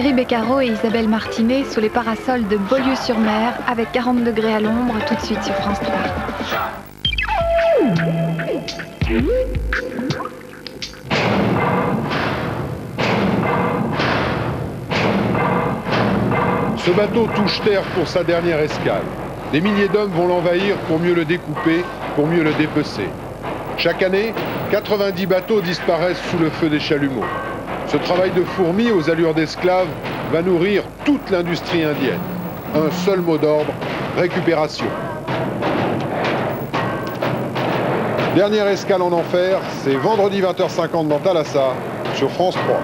Thierry Beccaro et Isabelle Martinet sous les parasols de Beaulieu-sur-Mer avec 40 degrés à l'ombre tout de suite sur France 3. Ce bateau touche terre pour sa dernière escale. Des milliers d'hommes vont l'envahir pour mieux le découper, pour mieux le dépecer. Chaque année, 90 bateaux disparaissent sous le feu des chalumeaux. Ce travail de fourmi aux allures d'esclaves va nourrir toute l'industrie indienne. Un seul mot d'ordre, récupération. Dernière escale en enfer, c'est vendredi 20h50 dans Thalassa, sur France 3.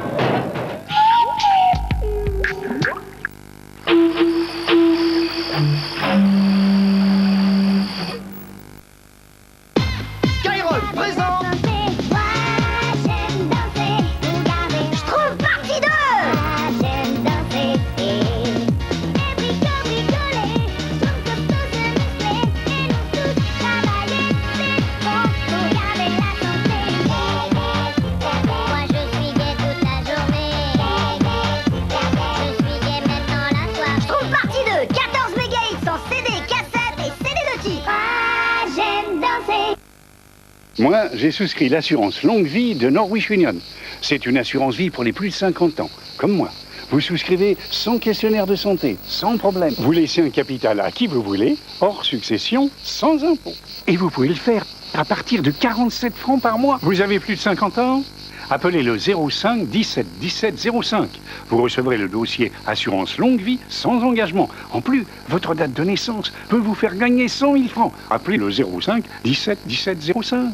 Moi, j'ai souscrit l'assurance longue vie de Norwich Union. C'est une assurance vie pour les plus de 50 ans, comme moi. Vous souscrivez sans questionnaire de santé, sans problème. Vous laissez un capital à qui vous voulez, hors succession, sans impôt. Et vous pouvez le faire à partir de 47 francs par mois. Vous avez plus de 50 ans ? Appelez le 05 17 17 05. Vous recevrez le dossier assurance longue vie sans engagement. En plus, votre date de naissance peut vous faire gagner 100 000 francs. Appelez le 05 17 17 05.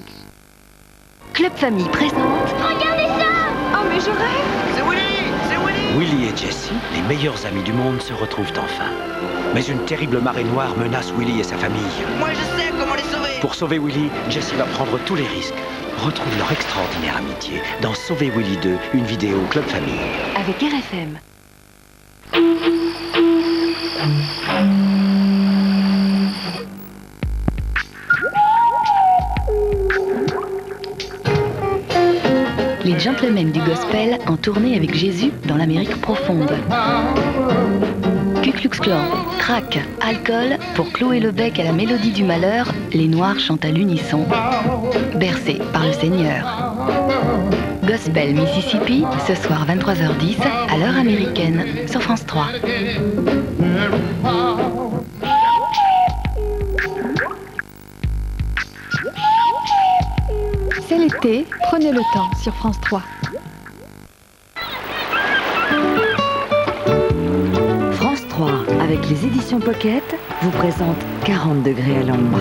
Club Famille présente... Regardez ça! Oh mais je rêve! C'est Willy! C'est Willy! Willy et Jessie, les meilleurs amis du monde, se retrouvent enfin. Mais une terrible marée noire menace Willy et sa famille. Moi je sais comment les sauver! Pour sauver Willy, Jessie va prendre tous les risques. Retrouve leur extraordinaire amitié dans Sauver Willy 2, une vidéo Club Famille. Avec RFM. Les gentlemen du gospel en tournée avec Jésus dans l'Amérique profonde. Ku Klux Klan, crack, alcool, pour clouer le bec à la mélodie du malheur, les Noirs chantent à l'unisson. Bercés par le Seigneur. Gospel Mississippi, ce soir 23h10, à l'heure américaine, sur France 3. C'est l'été, prenez le temps sur France 3. France 3, avec les éditions Pocket, vous présente 40 degrés à l'ombre.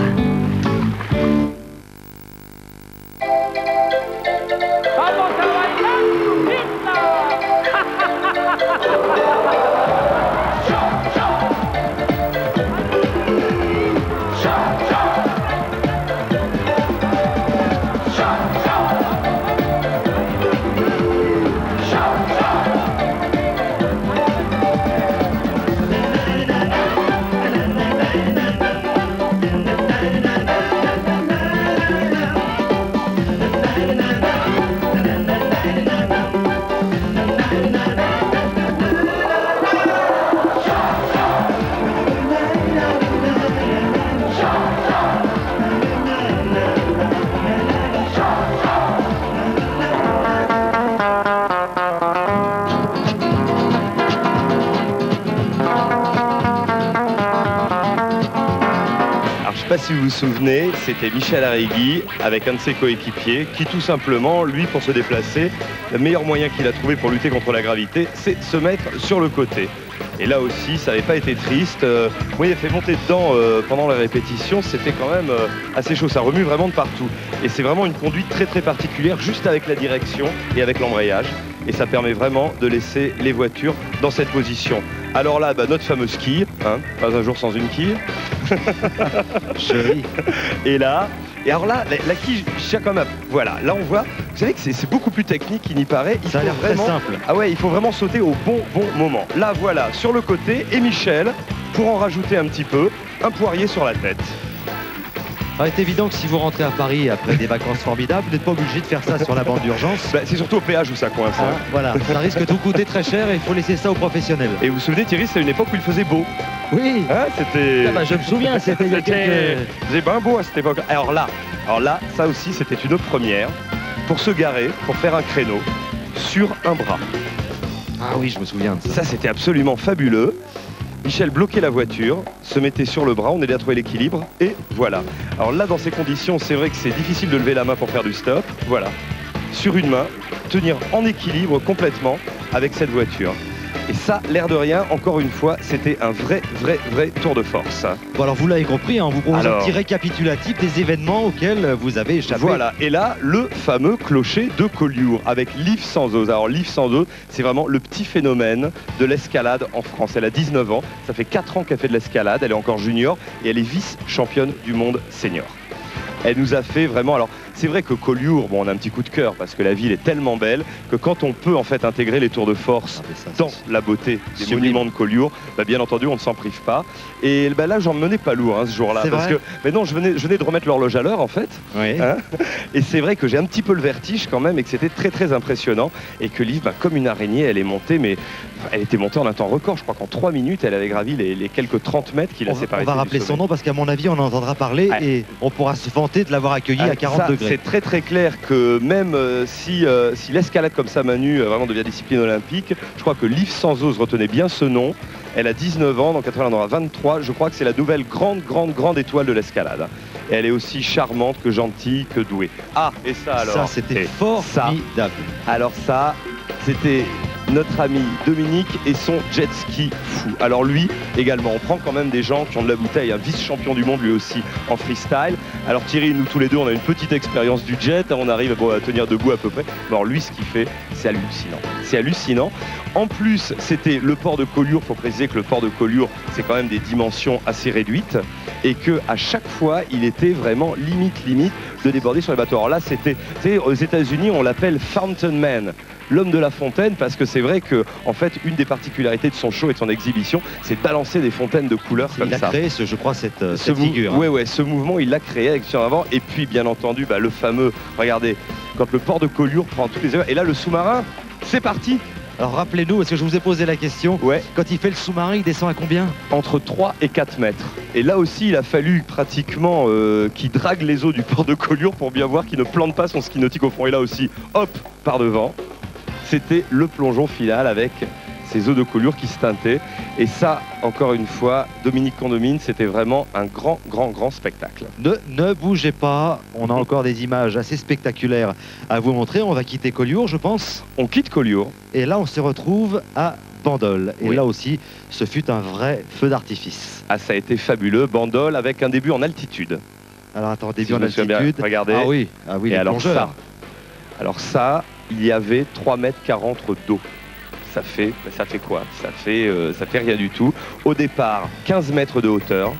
Si vous vous souvenez, c'était Michel Arrigui avec un de ses coéquipiers qui tout simplement, lui pour se déplacer, le meilleur moyen qu'il a trouvé pour lutter contre la gravité, c'est de se mettre sur le côté. Et là aussi, ça n'avait pas été triste. Moi, il a fait monter dedans pendant la répétition, c'était quand même assez chaud, ça remue vraiment de partout. Et c'est vraiment une conduite très très particulière, juste avec la direction et avec l'embrayage. Et ça permet vraiment de laisser les voitures dans cette position. Alors là, notre fameux ski, hein, pas un jour sans une quille. Joli. Et là, et alors là, la quille, chacun a... Voilà, là on voit, vous savez que c'est beaucoup plus technique qu'il n'y paraît. Ça a l'air vraiment... très simple. Ah ouais, il faut vraiment sauter au bon moment. Là, voilà, sur le côté, et Michel, pour en rajouter un petit peu, un poirier sur la tête. Alors, il est évident que si vous rentrez à Paris après des vacances formidables, vous n'êtes pas obligé de faire ça sur la bande d'urgence. Bah, c'est surtout au péage où ça coince. Ah, voilà, ça risque de vous coûter très cher et il faut laisser ça aux professionnels. Et vous vous souvenez, Thierry, c'est une époque où il faisait beau. Oui, Hein, c'était... ah bah, je me souviens, c'était il y a quelques... C'était bien beau à cette époque. Alors là, ça aussi, c'était une première. Pour se garer, pour faire un créneau sur un bras. Ah oui, je me souviens de ça. Ça, c'était absolument fabuleux. Michel bloquait la voiture, se mettait sur le bras, on aidait à trouver l'équilibre, et voilà. Alors là, dans ces conditions, c'est vrai que c'est difficile de lever la main pour faire du stop. Voilà. Sur une main, tenir en équilibre complètement avec cette voiture. Et ça, l'air de rien, encore une fois, c'était un vrai tour de force. Bon, alors vous l'avez compris, hein, on vous propose un Alors, petit récapitulatif des événements auxquels vous avez échappé. Voilà, et là, le fameux clocher de Collioure avec Liv Sanzoz. Alors Liv Sanzoz, c'est vraiment le petit phénomène de l'escalade en France. Elle a 19 ans, ça fait 4 ans qu'elle fait de l'escalade, elle est encore junior et elle est vice-championne du monde senior. Elle nous a fait vraiment... Alors, c'est vrai que Collioure, bon, on a un petit coup de cœur parce que la ville est tellement belle que quand on peut en fait intégrer les tours de force dans la beauté des monuments de Collioure, bah, bien entendu, on ne s'en prive pas. Et bah, là, j'en menais pas lourd ce jour-là. Parce que, mais non, je venais de remettre l'horloge à l'heure en fait. Oui. Hein, et c'est vrai que j'ai un petit peu le vertige quand même et que c'était très impressionnant. Et que Liv, bah, comme une araignée, elle est montée, mais elle était montée en un temps record. Je crois qu'en 3 minutes, elle avait gravi les quelques 30 mètres qui la séparaient. On va rappeler son nom parce qu'à mon avis, on en entendra parler et on pourra se vanter de l'avoir accueilli à 40 degrés. C'est très clair que même si l'escalade comme ça, Manu, vraiment devient discipline olympique, je crois que Liv Sanzoz retenait bien ce nom. Elle a 19 ans, donc après elle en aura 23. Je crois que c'est la nouvelle grande étoile de l'escalade. Et elle est aussi charmante que gentille que douée. Ah, et ça alors. Ça, c'était formidable. Alors ça, c'était notre ami Dominique et son jet ski fou. Alors lui également, on prend quand même des gens qui ont de la bouteille, un vice-champion du monde lui aussi en freestyle. Alors Thierry, nous tous les deux, on a une petite expérience du jet, on arrive à tenir debout à peu près. Alors lui, ce qu'il fait, c'est hallucinant. C'est hallucinant. En plus, c'était le port de Collioure. Il faut préciser que le port de Collioure, c'est quand même des dimensions assez réduites et que à chaque fois, il était vraiment limite de déborder sur les bateaux. Alors là, c'était, aux États-Unis, on l'appelle Fountain Man, l'homme de la fontaine, parce que c'est vrai que, en fait, une des particularités de son show et de son exhibition, c'est de balancer des fontaines de couleurs comme ça. Il a créé, je crois, cette figure. Ouais, ce mouvement, il l'a créé avec sur avant. Et puis, bien entendu, bah, le fameux, regardez, quand le port de Collioure prend toutes les heures, et là, le sous-marin, c'est parti. Alors rappelez-nous, parce que je vous ai posé la question, quand il fait le sous-marin, il descend à combien? Entre 3 et 4 mètres. Et là aussi, il a fallu pratiquement qu'il drague les eaux du port de Collioure pour bien voir qu'il ne plante pas son ski nautique au fond. Et là aussi, hop, par devant. C'était le plongeon final avec ces eaux de Collioure qui se teintaient. Et ça, encore une fois, Dominique Condomine, c'était vraiment un grand spectacle. Ne bougez pas, on a encore des images assez spectaculaires à vous montrer. On va quitter Collioure, je pense. On quitte Collioure. Et là, on se retrouve à Bandol. Et là aussi, ce fut un vrai feu d'artifice. Ah, ça a été fabuleux. Bandol avec un début en altitude. Alors attends, début en altitude. Regardez. Ah oui, et les alors plongeurs. ça, il y avait 3,40 mètres d'eau. Ça fait quoi? Ça fait rien du tout. Au départ, 15 mètres de hauteur.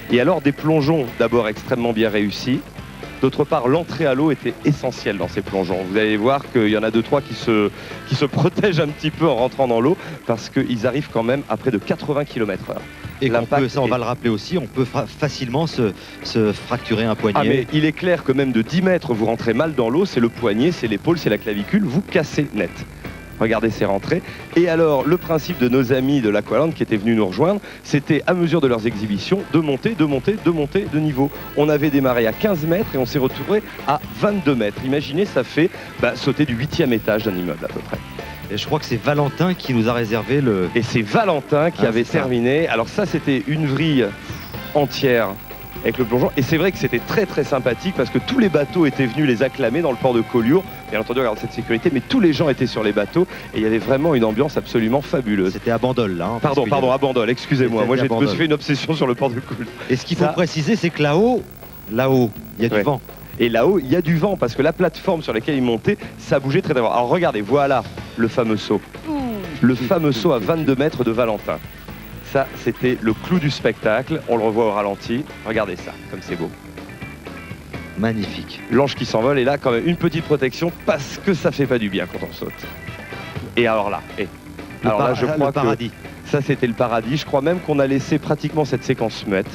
Et alors des plongeons d'abord extrêmement bien réussis. D'autre part, l'entrée à l'eau était essentielle dans ces plongeons. Vous allez voir qu'il y en a 2-3 qui se protègent un petit peu en rentrant dans l'eau parce qu'ils arrivent quand même à près de 80 km/h. Et ça, on va le rappeler aussi, on peut facilement se fracturer un poignet. Ah mais il est clair que même de 10 mètres, vous rentrez mal dans l'eau, c'est le poignet, c'est l'épaule, c'est la clavicule, vous cassez net. Regardez ces rentrées. Et alors, le principe de nos amis de l'Aqualand qui étaient venus nous rejoindre, c'était à mesure de leurs exhibitions de monter de niveau. On avait démarré à 15 mètres et on s'est retrouvé à 22 mètres. Imaginez, ça fait sauter du 8e étage d'un immeuble à peu près. Et je crois que c'est Valentin qui nous a réservé le... Et c'est Valentin qui avait terminé. Alors ça, c'était une vrille entière avec le plongeon. Et c'est vrai que c'était très sympathique parce que tous les bateaux étaient venus les acclamer dans le port de Collioure. Bien entendu, regarde cette sécurité, mais tous les gens étaient sur les bateaux et il y avait vraiment une ambiance absolument fabuleuse. C'était à Bandol, là. Hein, pardon, à Bandol, excusez-moi. Moi, je me suis fait une obsession sur le port de Collioure. Et ce qu'il faut préciser, c'est que là-haut, il y a du vent. Et là-haut, il y a du vent parce que la plateforme sur laquelle il montait, ça bougeait très fort. Alors regardez, voilà le fameux saut. Le fameux saut à 22 mètres de Valentin. Ça, c'était le clou du spectacle. On le revoit au ralenti. Regardez ça, comme c'est beau. Magnifique. L'ange qui s'envole. Et là, quand même, une petite protection parce que ça fait pas du bien quand on saute. Et alors là, je crois que ça, c'était le paradis. Je crois même qu'on a laissé pratiquement cette séquence muette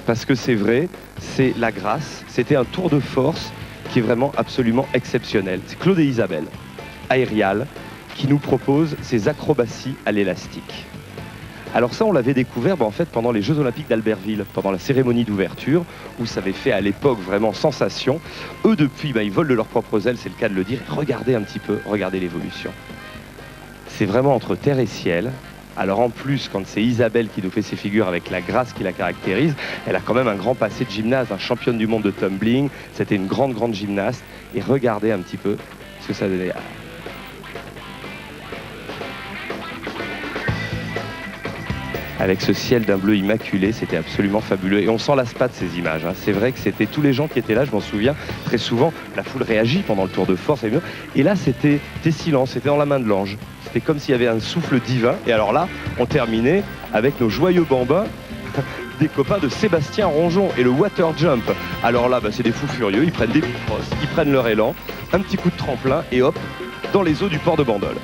parce que c'est vrai, c'est la grâce. C'était un tour de force qui est vraiment absolument exceptionnel. C'est Claude et Isabelle, Aérial, qui nous propose ces acrobaties à l'élastique. Alors ça, on l'avait découvert en fait pendant les Jeux Olympiques d'Albertville, pendant la cérémonie d'ouverture, où ça avait fait à l'époque vraiment sensation. Eux, depuis, ils volent de leurs propres ailes, c'est le cas de le dire. Regardez un petit peu, regardez l'évolution. C'est vraiment entre terre et ciel. Alors en plus, quand c'est Isabelle qui nous fait ses figures avec la grâce qui la caractérise, elle a quand même un grand passé de gymnase, championne du monde de tumbling. C'était une grande gymnaste. Et regardez un petit peu ce que ça donnait. Avec ce ciel d'un bleu immaculé, c'était absolument fabuleux. Et on s'en lasse pas de ces images. C'est vrai que c'était tous les gens qui étaient là, je m'en souviens, très souvent, la foule réagit pendant le tour de force. Et là, c'était silence, c'était dans la main de l'ange. C'était comme s'il y avait un souffle divin. Et alors là, on terminait avec nos joyeux bambins, des copains de Sébastien Ronjon et le water jump. Alors là, c'est des fous furieux, ils prennent des crosses, ils prennent leur élan, un petit coup de tremplin et hop, dans les eaux du port de Bandol.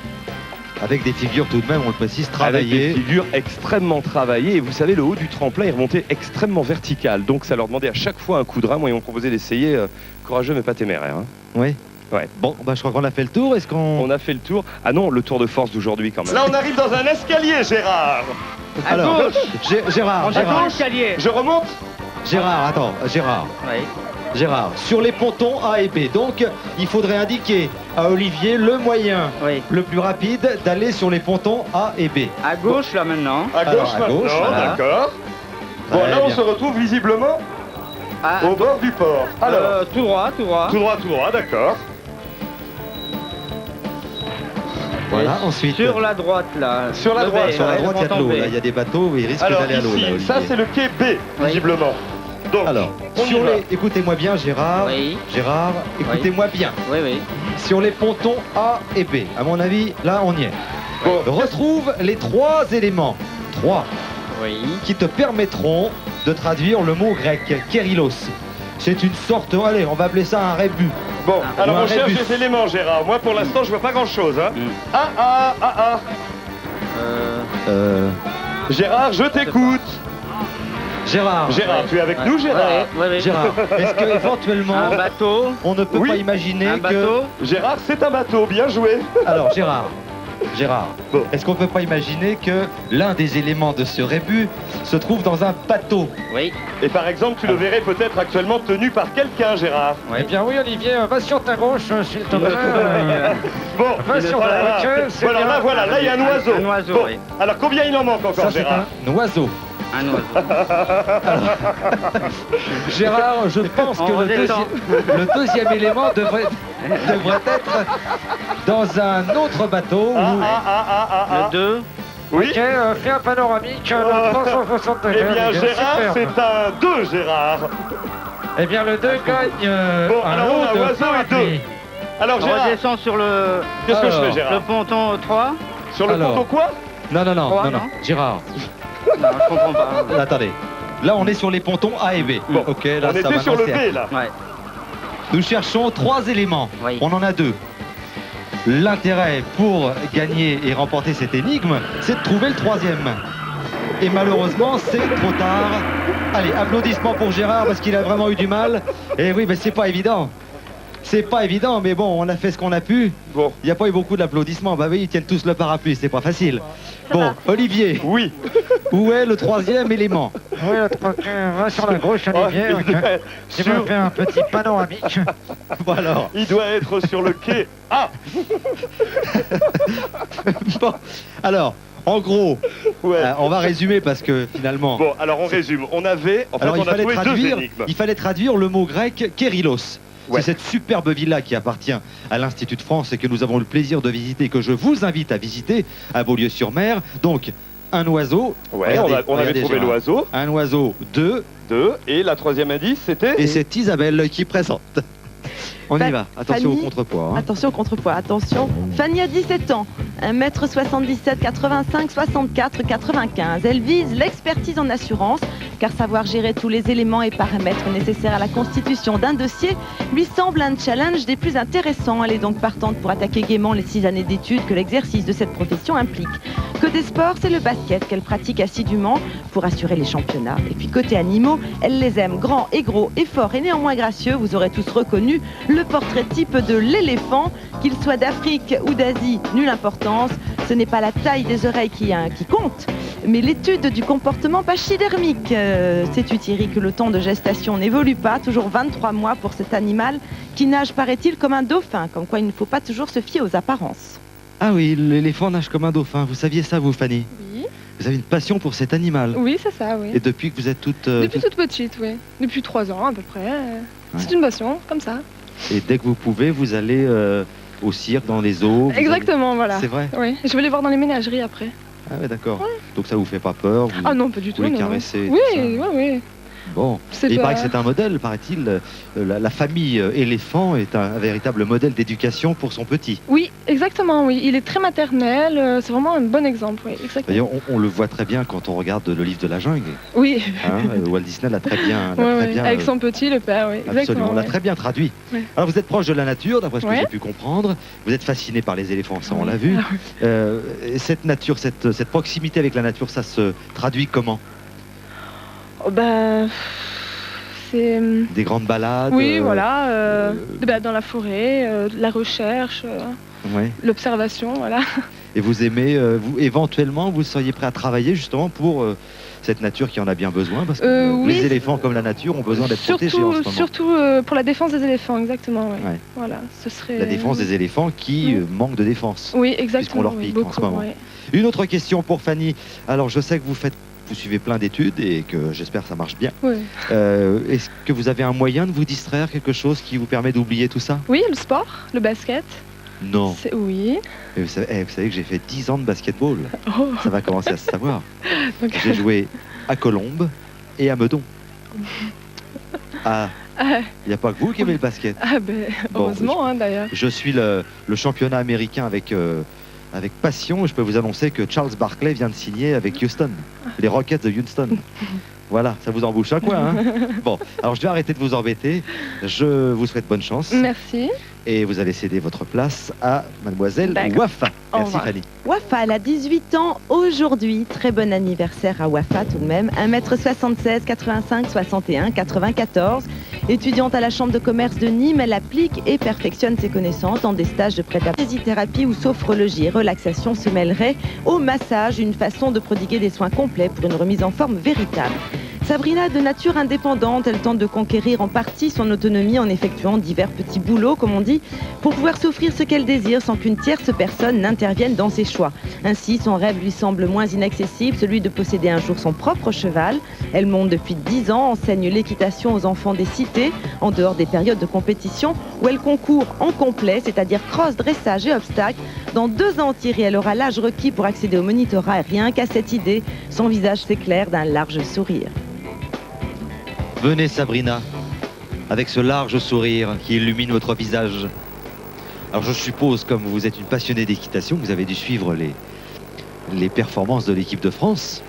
Avec des figures tout de même, on le précise, travaillées. Avec des figures extrêmement travaillées. Et vous savez, le haut du tremplin est remonté extrêmement vertical. Donc ça leur demandait à chaque fois un coup de rein. Moi, ils m'ont proposé d'essayer. Courageux mais pas téméraire. Oui. Ouais. Bon, je crois qu'on a fait le tour. Est-ce qu'on... On a fait le tour. Ah non, le tour de force d'aujourd'hui quand même. Là, on arrive dans un escalier, Gérard. Alors, Gérard. Je remonte. Gérard, attends, Gérard. Oui. Gérard, sur les pontons A et B, donc il faudrait indiquer à Olivier le moyen le plus rapide d'aller sur les pontons A et B. À gauche, là, maintenant. À gauche, voilà. D'accord. Bon, là, on se retrouve visiblement au bord du port. Alors, tout droit. Tout droit, d'accord. Voilà, ensuite. Sur la droite, là. Sur la droite, il y a de l'eau, là. Il y a des bateaux, ils risquent d'aller à l'eau, là, Olivier. Ça, c'est le quai B, visiblement. Donc, alors, écoutez-moi bien, Gérard. Oui. Gérard, écoutez-moi bien. Oui. Sur les pontons A et B, à mon avis, là, on y est. Bon. Retrouve les 3 éléments. 3. Oui. Qui te permettront de traduire le mot grec, kérylos. C'est une sorte, allez, on va appeler ça un rébus. Bon, alors on cherche des éléments, Gérard. Moi, pour l'instant, je vois pas grand-chose. Gérard, je t'écoute. Gérard, tu es avec nous, Gérard? Oui. Gérard, est-ce que éventuellement un bateau? On ne peut pas imaginer un bateau? Gérard, c'est un bateau, bien joué. Alors, Gérard, est-ce qu'on peut pas imaginer que l'un des éléments de ce rébus se trouve dans un bateau? Oui. Et par exemple, tu le verrais peut-être actuellement tenu par quelqu'un, Gérard. Eh bien oui, Olivier, va sur ta gauche, s'il te plaît. Bon, va sur la gauche. Voilà, là il y a un oiseau. Un oiseau, bon. oui. Alors combien il en manque encore, ça, Gérard? C'est un oiseau. Un oiseau. Gérard, je pense que le deuxième élément devrait être dans un autre bateau. Le 2. Oui. Ok, fais un panoramique. 360 degrés. Eh bien, Gérard, c'est un 2, Gérard. Eh bien, le 2 gagne bon, alors on a oiseau et 2. Alors, Gérard. On redescend sur le... Qu'est-ce que je fais, Gérard? Le ponton 3. Sur le ponton quoi? Non. 3, non. Gérard. Non, je comprends pas. Attendez. Là, on est sur les pontons A et B. Bon, ok, là, on était sur le B, là. Ouais. Nous cherchons 3 éléments. Oui. On en a 2. L'intérêt pour gagner et remporter cette énigme, c'est de trouver le 3e. Et malheureusement, c'est trop tard. Allez, applaudissements pour Gérard parce qu'il a vraiment eu du mal. Et oui, mais c'est pas évident. C'est pas évident, mais bon, on a fait ce qu'on a pu. Bon. Il n'y a pas eu beaucoup d'applaudissements. Bah oui, ils tiennent tous le parapluie, c'est pas facile. Bon, Olivier. Oui. Où est le 3e élément? Oui, le 3e, va sur la gauche, Olivier. Tu me fais un petit panoramique. Voilà. Il doit être sur le quai A. Bon, alors, en gros, on va résumer parce que finalement... Bon, alors on résume. On avait... En fait, alors, on a trouvé 2 énigmes. Il fallait traduire le mot grec kérylos. Ouais. C'est cette superbe villa qui appartient à l'Institut de France et que nous avons le plaisir de visiter, que je vous invite à visiter à Beaulieu-sur-Mer. Donc, un oiseau. Ouais, on avait trouvé l'oiseau. Un oiseau, 2. Et la 3e indice, c'était... Et c'est Isabelle qui présente. On y va. Attention Fanny, au contrepoids. Hein. Attention au contrepoids, attention. Fanny a 17 ans, 1m77, 85, 64, 95. Elle vise l'expertise en assurance car savoir gérer tous les éléments et paramètres nécessaires à la constitution d'un dossier lui semble un challenge des plus intéressants. Elle est donc partante pour attaquer gaiement les 6 années d'études que l'exercice de cette profession implique. Côté sport, c'est le basket qu'elle pratique assidûment pour assurer les championnats. Et puis côté animaux, elle les aime grands et gros et forts et néanmoins gracieux. Vous aurez tous reconnu le portrait type de l'éléphant. Qu'il soit d'Afrique ou d'Asie, nulle importance. Ce n'est pas la taille des oreilles qui compte, mais l'étude du comportement pachydermique. Sais-tu Thierry que le temps de gestation n'évolue pas, toujours 23 mois pour cet animal qui nage, paraît-il, comme un dauphin, comme quoi il ne faut pas toujours se fier aux apparences. Ah oui, l'éléphant nage comme un dauphin. Vous saviez ça, vous, Fanny? Oui. Vous avez une passion pour cet animal? Oui, c'est ça, oui. Et depuis que vous êtes toute... Depuis toute petite, oui. Depuis 3 ans, à peu près. C'est une passion, comme ça. Et dès que vous pouvez, vous allez au cirque, dans les zoos? Exactement, voilà. C'est vrai? Oui, je vais les voir dans les ménageries après. Ah ouais, d'accord. Ouais. Donc ça vous fait pas peur? Ah non, pas du tout. Vous les non. caressez? Oui, oui, oui. Bon, et il paraît que c'est un modèle, paraît-il. La famille éléphant est un véritable modèle d'éducation pour son petit. Oui, exactement, oui. Il est très maternel, c'est vraiment un bon exemple, oui, exactement. D'ailleurs, on le voit très bien quand on regarde le livre de la jungle. Oui. Hein, Walt Disney l'a très bien... Avec son petit, le père, oui. Absolument, on l'a très bien traduit. Oui. Alors vous êtes proche de la nature, d'après ce que j'ai pu comprendre. Vous êtes fasciné par les éléphants, ça on l'a vu. Cette nature, cette proximité avec la nature, ça se traduit comment? C'est... Des grandes balades? Oui, voilà. Dans la forêt, la recherche, l'observation, voilà. Et vous aimez, éventuellement, vous seriez prêt à travailler justement pour cette nature qui en a bien besoin? Parce que les éléphants, comme la nature, ont besoin d'être protégés en ce moment. Surtout pour la défense des éléphants, exactement. Oui. Ouais. Voilà, ce serait... La défense des éléphants qui manquent de défense. Oui, exactement. Puisqu'on leur pique beaucoup, en ce moment. Une autre question pour Fanny. Alors, je sais que vous suivez plein d'études et que j'espère que ça marche bien. Oui. Est-ce que vous avez un moyen de vous distraire, quelque chose qui vous permet d'oublier tout ça? Oui, le sport, le basket. Non. Oui. Et vous savez que j'ai fait 10 ans de basketball. Oh. Ça va commencer à se savoir. J'ai joué à Colombes et à Meudon. Ah, il n'y a pas que vous qui aimez le basket. Ah ben, heureusement, d'ailleurs. Je suis le championnat américain avec passion. Je peux vous annoncer que Charles Barkley vient de signer avec Houston, les Rockets de Houston. Voilà, ça vous embouche à quoi, hein? Bon, alors je vais arrêter de vous embêter. Je vous souhaite bonne chance. Merci. Et vous allez céder votre place à mademoiselle Wafa. Merci Fanny. Wafa, elle a 18 ans aujourd'hui. Très bon anniversaire à Wafa tout de même. 1m76, 85, 61, 94. Étudiante à la Chambre de commerce de Nîmes, elle applique et perfectionne ses connaissances dans des stages de prêt-à-thérapie ou sophrologie. Relaxation se mêlerait au massage, une façon de prodiguer des soins complets pour une remise en forme véritable. Sabrina, de nature indépendante, elle tente de conquérir en partie son autonomie en effectuant divers petits boulots, comme on dit, pour pouvoir s'offrir ce qu'elle désire sans qu'une tierce personne n'intervienne dans ses choix. Ainsi, son rêve lui semble moins inaccessible, celui de posséder un jour son propre cheval. Elle monte depuis 10 ans, enseigne l'équitation aux enfants des cités, en dehors des périodes de compétition, où elle concourt en complet, c'est-à-dire cross, dressage et obstacles. Dans 2 ans, Thierry, elle aura l'âge requis pour accéder au monitorat, et rien qu'à cette idée, son visage s'éclaire d'un large sourire. Venez Sabrina, avec ce large sourire qui illumine votre visage. Alors je suppose, comme vous êtes une passionnée d'équitation, vous avez dû suivre les performances de l'équipe de France,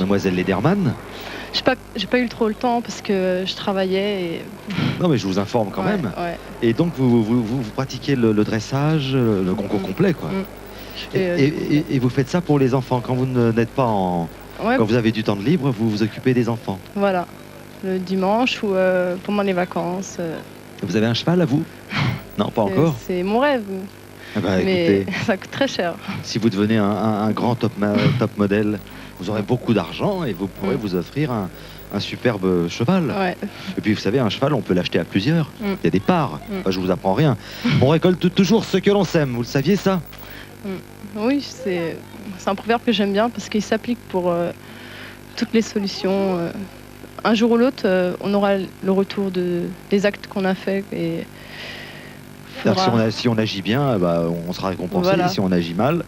Mademoiselle Lederman. J'ai pas eu trop le temps parce que je travaillais et... Non mais je vous informe quand même. Ouais. Et donc vous pratiquez le dressage, le concours complet quoi. Et vous faites ça pour les enfants, quand vous n'êtes pas en... Quand vous avez du temps de libre, vous vous occupez des enfants. Voilà, le dimanche ou pendant les vacances. Vous avez un cheval à vous? Non, pas encore. C'est mon rêve. Ah bah, mais écoutez, ça coûte très cher. Si vous devenez un grand top modèle, vous aurez beaucoup d'argent et vous pourrez vous offrir un superbe cheval. Ouais. Et puis vous savez, un cheval, on peut l'acheter à plusieurs. Il y a des parts. Enfin, je vous apprends rien. On récolte toujours ce que l'on sème. Vous le saviez ça? Oui, c'est un proverbe que j'aime bien parce qu'il s'applique pour toutes les solutions. Un jour ou l'autre, on aura le retour des actes qu'on a faits. Et si on agit bien, bah, on sera récompensé. Voilà. Si on agit mal,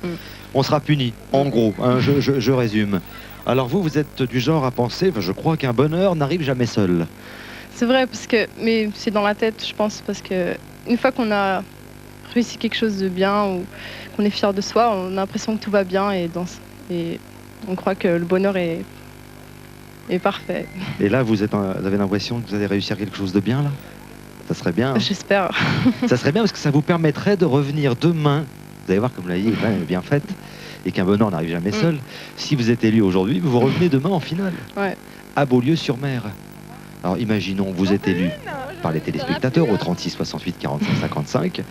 on sera puni. En gros, hein, je résume. Alors vous êtes du genre à penser, je crois qu'un bonheur n'arrive jamais seul. C'est vrai, mais c'est dans la tête, je pense, parce que une fois qu'on a réussi quelque chose de bien ou qu'on est fier de soi, on a l'impression que tout va bien et on croit que le bonheur est est parfait. Et là, vous avez l'impression que vous allez réussir quelque chose de bien, là? Ça serait bien. Hein. J'espère. Ça serait bien parce que ça vous permettrait de revenir demain. Vous allez voir comme la vie est bien faite et qu'un bonheur n'arrive jamais seul. Si vous êtes élu aujourd'hui, vous revenez demain en finale. Ouais. À Beaulieu-sur-Mer. Alors imaginons, vous êtes élu par les téléspectateurs au 36 68 45 55.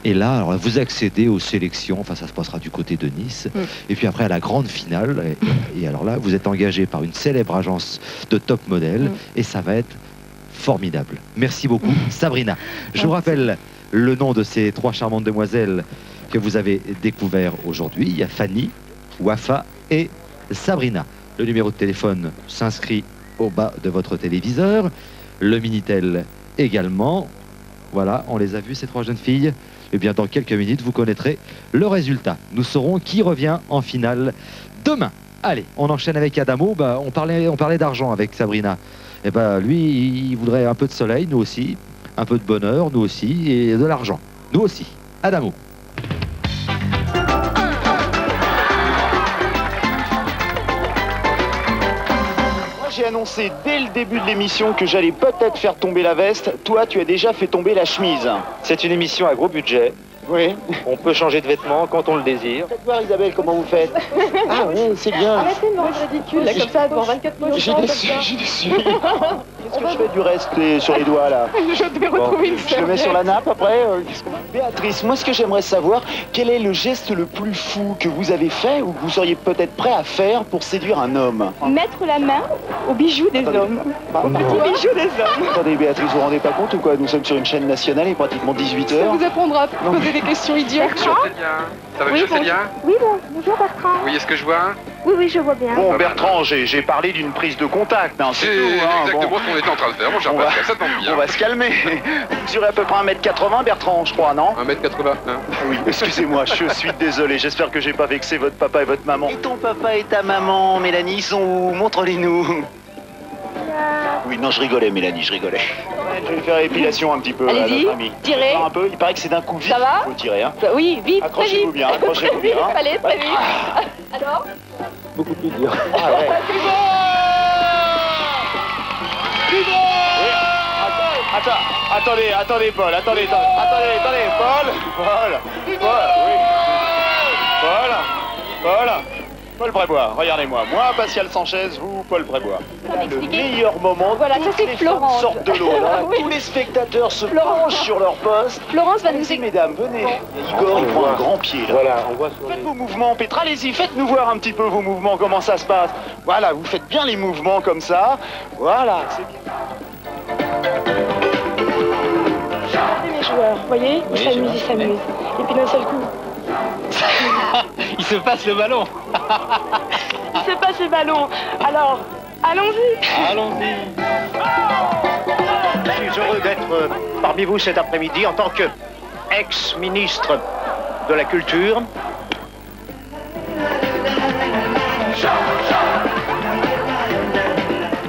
Et là, alors, vous accédez aux sélections, enfin ça se passera du côté de Nice. Et puis après à la grande finale. Et alors là, vous êtes engagé par une célèbre agence de top modèle. Et ça va être formidable. Merci beaucoup, Sabrina. Je vous rappelle le nom de ces 3 charmantes demoiselles que vous avez découvert aujourd'hui. Il y a Fanny, Wafa et Sabrina. Le numéro de téléphone s'inscrit au bas de votre téléviseur. Le Minitel également. Voilà, on les a vues, ces 3 jeunes filles. Et bien, dans quelques minutes, vous connaîtrez le résultat. Nous saurons qui revient en finale demain. Allez, on enchaîne avec Adamo. On parlait d'argent avec Sabrina. Et lui, il voudrait un peu de soleil, nous aussi. Un peu de bonheur, nous aussi. Et de l'argent, nous aussi. Adamo. J'ai annoncé dès le début de l'émission que j'allais peut-être faire tomber la veste. Toi, tu as déjà fait tomber la chemise. C'est une émission à gros budget. Oui. On peut changer de vêtements quand on le désire. Faites voir, Isabelle, comment vous faites. Ah oui, c'est bien. Arrêtez de me rendre ridicule, là, comme ça, devant 24 millions de gens, comme ça. J'ai déçu. Qu'est-ce que je fais du reste sur les doigts, là? Je devais retrouver une Je le mets sur la nappe, après Béatrice, moi, ce que j'aimerais savoir, quel est le geste le plus fou que vous avez fait ou que vous seriez peut-être prêt à faire pour séduire un homme? Mettre la main aux bijoux des hommes. Aux petits bijoux des hommes. Attendez, Béatrice, vous vous rendez pas compte ou quoi? Nous sommes sur une chaîne nationale, il est pratiquement 18 h. Ça vous apprendra à poser des questions idiotes. Bonjour Célia. Ça va bien Célia? Oui, bonjour Bertrand. Oui, est-ce que je vois? Oui, je vois bien. Bon, Bertrand, j'ai parlé d'une prise de contact, hein, c'est tout. Exactement ce qu'on était en train de faire, mon cher Pascal, ça tombe bien. On va se calmer. Vous mesurez à peu près 1m80, Bertrand, je crois, non? 1m81. Oui, excusez-moi, je suis désolé, j'espère que j'ai pas vexé votre papa et votre maman. Et ton papa et ta maman, Mélanie, ils sont où? Montre-les-nous. Oui, non, je rigolais, Mélanie, je rigolais. Je vais faire l'épilation un petit peu. Allez-y, tirez. Un peu, il paraît que c'est d'un coup vite. Ça va? Il faut tirer, hein. Oui, vite, accrochez-vous bien, accrochez-vous bien. Allez, très vite. Alors? Beaucoup plus dur. Ah ouais. Attendez, Paul, attendez, Paul, Paul Prébois, regardez-moi. Moi, Pascal Sanchez, vous, Paul Prébois. Le meilleur moment, voilà, ça c'est Florence. Sorte de l'eau. Oui. Tous les spectateurs se penchent sur leur poste. Florence va nous expliquer. Mesdames, venez. Igor, il prend un grand pied là. Voilà, on voit sur. Faites vos mouvements, Petra, allez-y, faites-nous voir un petit peu vos mouvements, comment ça se passe. Voilà, vous faites bien les mouvements comme ça. Voilà, c'est bien. Regardez mes joueurs, vous voyez, ils s'amusent. Et puis d'un seul coup. Il se passe le ballon. Il se passe le ballon. Alors, allons-y. Allons-y. Je suis heureux d'être parmi vous cet après-midi en tant que ex-ministre de la Culture.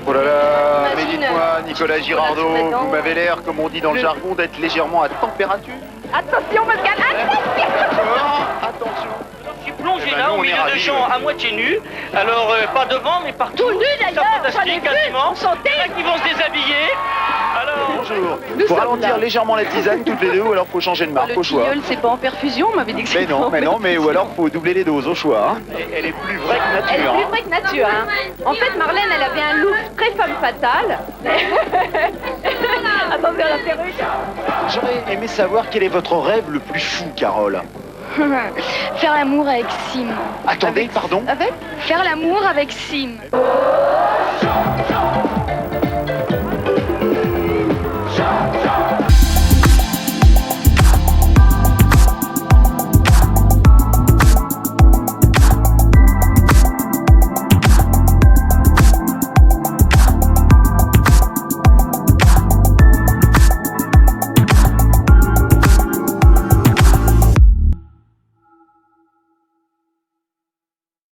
Oh là là, mais dites-moi, Nicolas Girardot, vous m'avez l'air, comme on dit dans le jargon, d'être légèrement à température. Attention, Pascal, attention. Je suis plongé là au milieu de gens à moitié nus. Alors pas devant mais partout. Tout nu d'ailleurs, fantastique quasiment. Qui vont se déshabiller. Alors bonjour. Faut ralentir légèrement la tisane toutes les deux ou alors faut changer de marque au choix. Le tilleul, c'est pas en perfusion, on m'avait dit que c'était mais ou alors faut doubler les doses au choix. Hein. Elle est plus vraie que nature. Elle est plus vraie que nature. Hein. En fait, Marlène, elle avait un look très femme fatale. Attention à la perruque. J'aurais aimé savoir quel est votre rêve le plus fou, Carole. Faire l'amour avec Sim. Attendez, pardon. Faire l'amour avec Sim.